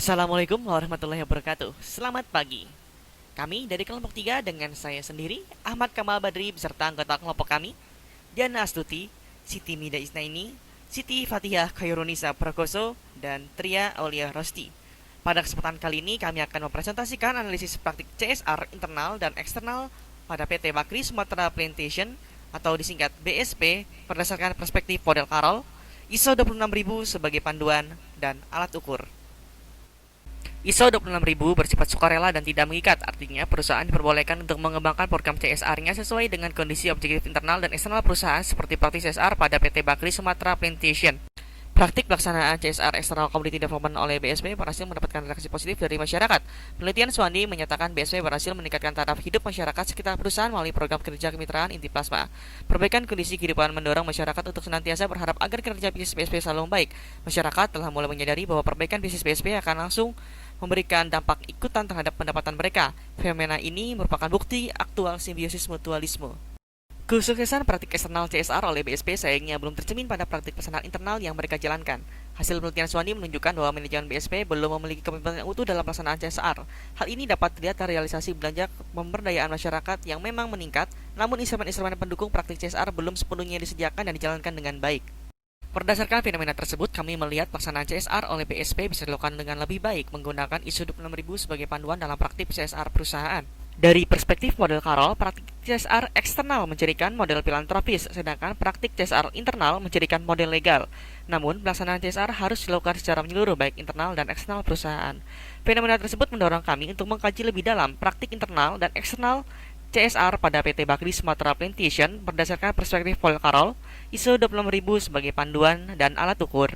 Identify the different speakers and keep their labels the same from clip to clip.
Speaker 1: Assalamualaikum warahmatullahi wabarakatuh. Selamat pagi. Kami dari kelompok 3 dengan saya sendiri, Ahmad Kamal Badri beserta anggota kelompok kami, Diana Astuti, Siti Mida Isnaini, Siti Fatihah Khairunisa Prakoso, dan Tria Aulia Rosti. Pada kesempatan kali ini kami akan mempresentasikan analisis praktik CSR internal dan eksternal pada PT Bakri Sumatera Plantation atau disingkat BSP berdasarkan perspektif model Carroll, ISO 26000 sebagai panduan dan alat ukur. ISO 26000 bersifat sukarela dan tidak mengikat, artinya perusahaan diperbolehkan untuk mengembangkan program CSR-nya sesuai dengan kondisi objektif internal dan eksternal perusahaan seperti praktik CSR pada PT Bakri Sumatera Plantation. Praktik pelaksanaan CSR External Community Development oleh BSP berhasil mendapatkan reaksi positif dari masyarakat. Penelitian Suwandi menyatakan BSP berhasil meningkatkan taraf hidup masyarakat sekitar perusahaan melalui program kerja kemitraan inti plasma. Perbaikan kondisi kehidupan mendorong masyarakat untuk senantiasa berharap agar kerja bisnis BSP selalu membaik. Masyarakat telah mulai menyadari bahwa perbaikan bisnis BSP akan langsung memberikan dampak ikutan terhadap pendapatan mereka. Fenomena ini merupakan bukti aktual simbiosis mutualisme. Kesuksesan praktik eksternal CSR oleh BSP sayangnya belum tercermin pada praktik pelaksanaan internal yang mereka jalankan. Hasil penelitian Suwandi menunjukkan bahwa manajemen BSP belum memiliki kepemimpinan yang utuh dalam pelaksanaan CSR. Hal ini dapat dilihat dari realisasi belanja pemberdayaan masyarakat yang memang meningkat, namun instrumen-instrumen pendukung praktik CSR belum sepenuhnya disediakan dan dijalankan dengan baik. Berdasarkan fenomena tersebut, kami melihat pelaksanaan CSR oleh BSP bisa dilakukan dengan lebih baik menggunakan ISO 26000 sebagai panduan dalam praktik CSR perusahaan. Dari perspektif model Carroll, praktik CSR eksternal menjadikan model filantropis, sedangkan praktik CSR internal menjadikan model legal. Namun, pelaksanaan CSR harus dilakukan secara menyeluruh baik internal dan eksternal perusahaan. Fenomena tersebut mendorong kami untuk mengkaji lebih dalam praktik internal dan eksternal CSR pada PT Bakri Sumatera Plantation berdasarkan perspektif model Carroll, ISO 26000 sebagai panduan dan alat ukur.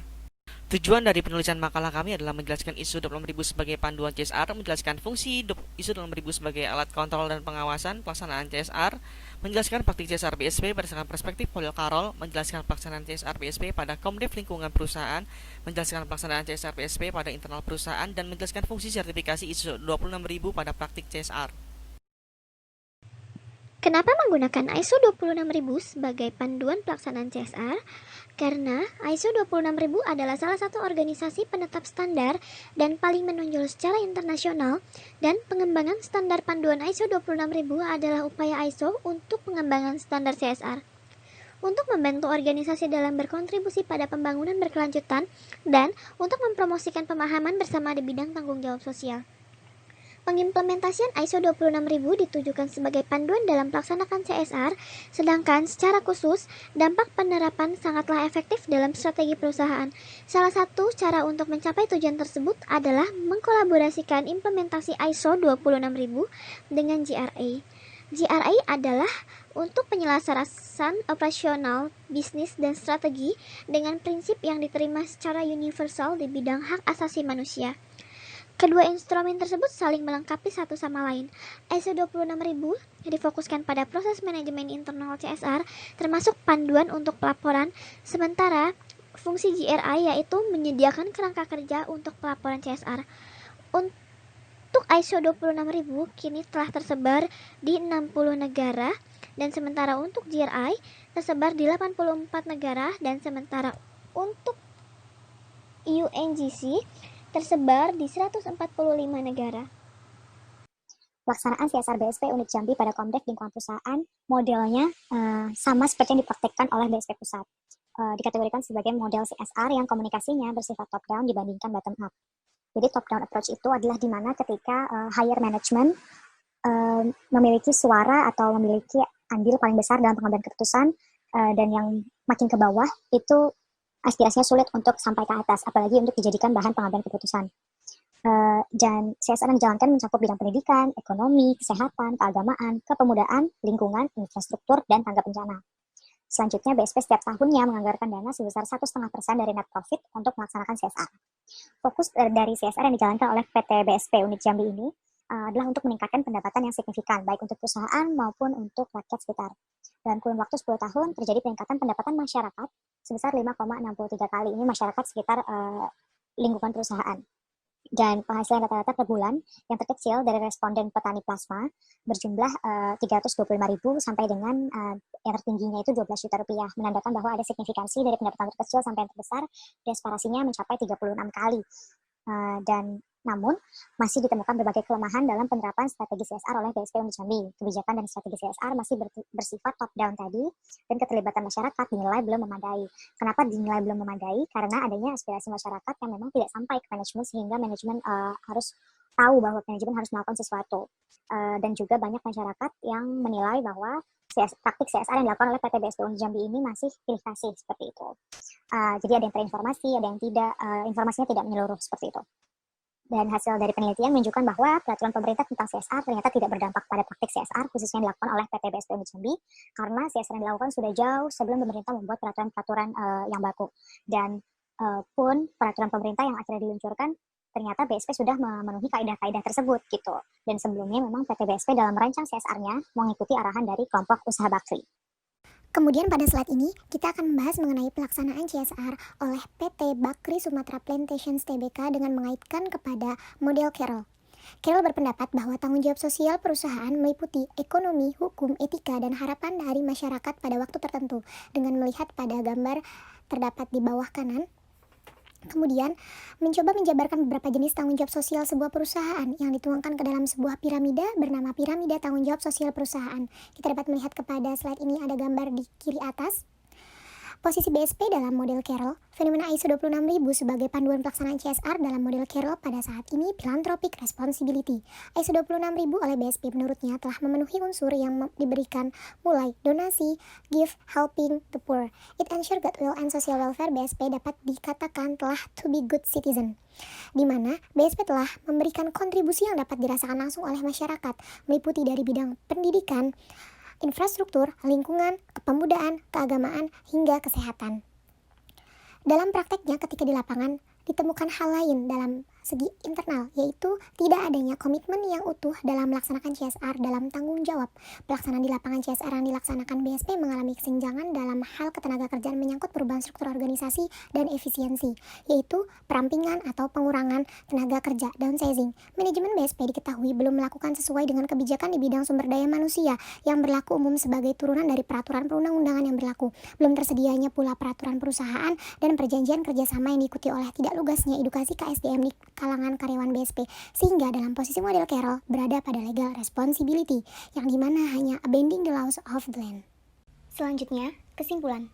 Speaker 1: Tujuan dari penulisan makalah kami adalah menjelaskan ISO 26000 sebagai panduan CSR, menjelaskan fungsi ISO 26000 sebagai alat kontrol dan pengawasan pelaksanaan CSR, menjelaskan praktik CSR BSP berdasarkan perspektif model Carroll, menjelaskan pelaksanaan CSR BSP pada Komdev lingkungan perusahaan, menjelaskan pelaksanaan CSR BSP pada internal perusahaan, dan menjelaskan fungsi sertifikasi ISO 26000 pada praktik CSR.
Speaker 2: Kenapa menggunakan ISO 26000 sebagai panduan pelaksanaan CSR? Karena ISO 26000 adalah salah satu organisasi penetap standar dan paling menonjol secara internasional, dan pengembangan standar panduan ISO 26000 adalah upaya ISO untuk pengembangan standar CSR. Untuk membantu organisasi dalam berkontribusi pada pembangunan berkelanjutan dan untuk mempromosikan pemahaman bersama di bidang tanggung jawab sosial. Pengimplementasian ISO 26000 ditujukan sebagai panduan dalam melaksanakan CSR, sedangkan secara khusus, dampak penerapan sangatlah efektif dalam strategi perusahaan. Salah satu cara untuk mencapai tujuan tersebut adalah mengkolaborasikan implementasi ISO 26000 dengan GRA. GRA adalah untuk penyelesaian operasional, bisnis, dan strategi dengan prinsip yang diterima secara universal di bidang hak asasi manusia. Kedua instrumen tersebut saling melengkapi satu sama lain. ISO 26000 difokuskan pada proses manajemen internal CSR, termasuk panduan untuk pelaporan, sementara fungsi GRI yaitu menyediakan kerangka kerja untuk pelaporan CSR. Untuk ISO 26000 kini telah tersebar di 60 negara, dan sementara untuk GRI tersebar di 84 negara, dan sementara untuk UNGC tersebar di 145 negara.
Speaker 3: Pelaksanaan CSR BSP Unit Jambi pada Komdev lingkungan perusahaan modelnya sama seperti yang dipraktikkan oleh BSP Pusat. Dikategorikan sebagai model CSR yang komunikasinya bersifat top-down dibandingkan bottom-up. Jadi top-down approach itu adalah di mana ketika higher management memiliki suara atau memiliki andil paling besar dalam pengambilan keputusan, dan yang makin ke bawah itu aspirasinya sulit untuk sampai ke atas, apalagi untuk dijadikan bahan pengambilan keputusan. Dan CSR yang dijalankan mencakup bidang pendidikan, ekonomi, kesehatan, keagamaan, kepemudaan, lingkungan, infrastruktur, dan tangga bencana. Selanjutnya, BSP setiap tahunnya menganggarkan dana sebesar 1,5% dari net profit untuk melaksanakan CSR. Fokus dari CSR yang dijalankan oleh PT BSP Unit Jambi ini adalah untuk meningkatkan pendapatan yang signifikan, baik untuk perusahaan maupun untuk rakyat sekitar. Dalam kurun waktu 10 tahun, terjadi peningkatan pendapatan masyarakat sebesar 5,63 kali. Ini masyarakat sekitar lingkungan perusahaan. Dan penghasilan rata-rata per bulan yang terkecil dari responden petani plasma berjumlah 325.000 sampai dengan yang tertingginya itu 12 juta rupiah, menandakan bahwa ada signifikansi dari pendapatan terkecil sampai yang terbesar, dan aspirasinya mencapai 36 kali. Dan Namun, masih ditemukan berbagai kelemahan dalam penerapan strategi CSR oleh BSP Unit Jambi. Kebijakan dan strategi CSR masih bersifat top-down tadi, dan keterlibatan masyarakat dinilai belum memadai. Kenapa dinilai belum memadai? Karena adanya aspirasi masyarakat yang memang tidak sampai ke manajemen, sehingga manajemen harus tahu bahwa manajemen harus melakukan sesuatu. Dan juga banyak masyarakat yang menilai bahwa praktik CSR yang dilakukan oleh PT BSP Unit Jambi ini masih pilih kasih seperti itu. Jadi ada yang terinformasi, ada yang tidak, informasinya tidak menyeluruh seperti itu. Dan hasil dari penelitian menunjukkan bahwa peraturan pemerintah tentang CSR ternyata tidak berdampak pada praktik CSR khususnya yang dilakukan oleh PT BSP Unit Jambi, karena CSR yang dilakukan sudah jauh sebelum pemerintah membuat peraturan-peraturan yang baku. Dan pun peraturan pemerintah yang akhirnya diluncurkan ternyata BSP sudah memenuhi kaidah-kaidah tersebut gitu. Dan sebelumnya memang PT BSP dalam merancang CSR-nya mengikuti arahan dari kelompok usaha Bakri.
Speaker 2: Kemudian pada slide ini, kita akan membahas mengenai pelaksanaan CSR oleh PT Bakri Sumatra Plantations Tbk dengan mengaitkan kepada model Carroll. Carroll berpendapat bahwa tanggung jawab sosial perusahaan meliputi ekonomi, hukum, etika, dan harapan dari masyarakat pada waktu tertentu. Dengan melihat pada gambar terdapat di bawah kanan, kemudian mencoba menjabarkan beberapa jenis tanggung jawab sosial sebuah perusahaan yang dituangkan ke dalam sebuah piramida bernama piramida tanggung jawab sosial perusahaan. Kita dapat melihat kepada slide ini ada gambar di kiri atas. Posisi BSP dalam model Carroll, fenomena ISO 26000 sebagai panduan pelaksanaan CSR dalam model Carroll pada saat ini philanthropic responsibility. ISO 26000 oleh BSP menurutnya telah memenuhi unsur yang diberikan mulai donasi, give, helping the poor. It ensure goodwill and social welfare. BSP dapat dikatakan telah to be good citizen, di mana BSP telah memberikan kontribusi yang dapat dirasakan langsung oleh masyarakat, meliputi dari bidang pendidikan, infrastruktur, lingkungan, kepemudaan, keagamaan, hingga kesehatan. Dalam prakteknya ketika di lapangan, ditemukan hal lain dalam segi internal, yaitu tidak adanya komitmen yang utuh dalam melaksanakan CSR dalam tanggung jawab. Pelaksanaan di lapangan CSR yang dilaksanakan BSP mengalami kesenjangan dalam hal ketenaga kerjaan menyangkut perubahan struktur organisasi dan efisiensi, yaitu perampingan atau pengurangan tenaga kerja, downsizing. Manajemen BSP diketahui belum melakukan sesuai dengan kebijakan di bidang sumber daya manusia yang berlaku umum sebagai turunan dari peraturan perundang-undangan yang berlaku. Belum tersedianya pula peraturan perusahaan dan perjanjian kerjasama yang diikuti oleh tidak lugasnya edukasi KSDM di kalangan karyawan BSP, sehingga dalam posisi model Carroll berada pada legal responsibility, yang dimana hanya abandoning the laws of the land. Selanjutnya, kesimpulan.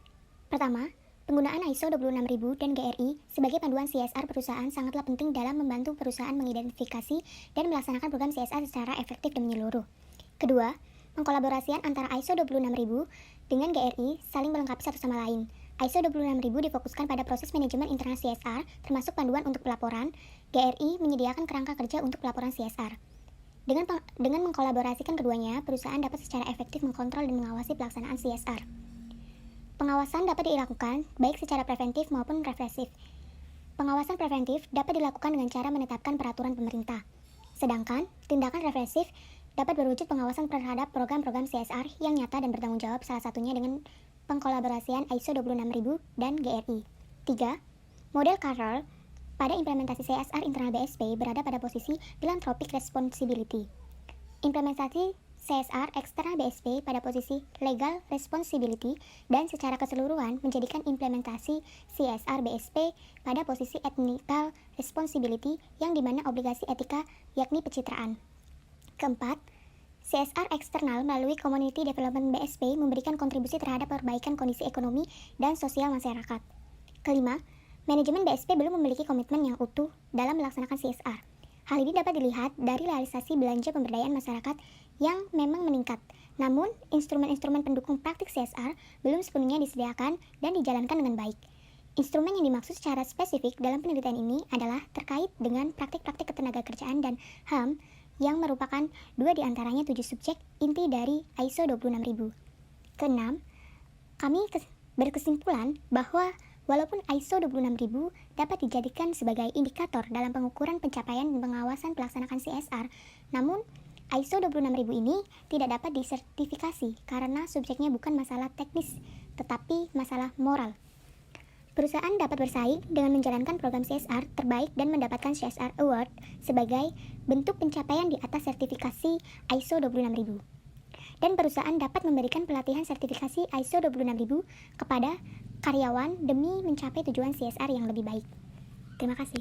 Speaker 2: Pertama, penggunaan ISO 26000 dan GRI sebagai panduan CSR perusahaan sangatlah penting dalam membantu perusahaan mengidentifikasi dan melaksanakan program CSR secara efektif dan menyeluruh. Kedua, pengkolaborasian antara ISO 26000 dengan GRI saling melengkapi satu sama lain. ISO 26000 difokuskan pada proses manajemen internal CSR, termasuk panduan untuk pelaporan. GRI menyediakan kerangka kerja untuk pelaporan CSR. Dengan mengkolaborasikan keduanya, perusahaan dapat secara efektif mengkontrol dan mengawasi pelaksanaan CSR. Pengawasan dapat dilakukan baik secara preventif maupun represif. Pengawasan preventif dapat dilakukan dengan cara menetapkan peraturan pemerintah. Sedangkan tindakan represif dapat berwujud pengawasan terhadap program-program CSR yang nyata dan bertanggung jawab, salah satunya dengan pengkolaborasian ISO 26000 dan GRI. 3. Model Carroll pada implementasi CSR internal BSP berada pada posisi philanthropic responsibility. Implementasi CSR eksternal BSP pada posisi legal responsibility, dan secara keseluruhan menjadikan implementasi CSR BSP pada posisi ethical responsibility, yang dimana obligasi etika yakni pencitraan. Keempat, CSR eksternal melalui Community Development BSP memberikan kontribusi terhadap perbaikan kondisi ekonomi dan sosial masyarakat. Kelima, manajemen BSP belum memiliki komitmen yang utuh dalam melaksanakan CSR. Hal ini dapat dilihat dari realisasi belanja pemberdayaan masyarakat yang memang meningkat. Namun, instrumen-instrumen pendukung praktik CSR belum sepenuhnya disediakan dan dijalankan dengan baik. Instrumen yang dimaksud secara spesifik dalam penelitian ini adalah terkait dengan praktik-praktik ketenagakerjaan dan HAM, yang merupakan 2 diantaranya 7 subjek inti dari ISO 26000. Keenam, kami berkesimpulan bahwa walaupun ISO 26000 dapat dijadikan sebagai indikator dalam pengukuran pencapaian dan pengawasan pelaksanaan CSR, namun ISO 26000 ini tidak dapat disertifikasi karena subjeknya bukan masalah teknis, tetapi masalah moral. Perusahaan dapat bersaing dengan menjalankan program CSR terbaik dan mendapatkan CSR Award sebagai bentuk pencapaian di atas sertifikasi ISO 26000. Dan perusahaan dapat memberikan pelatihan sertifikasi ISO 26000 kepada karyawan demi mencapai tujuan CSR yang lebih baik. Terima kasih.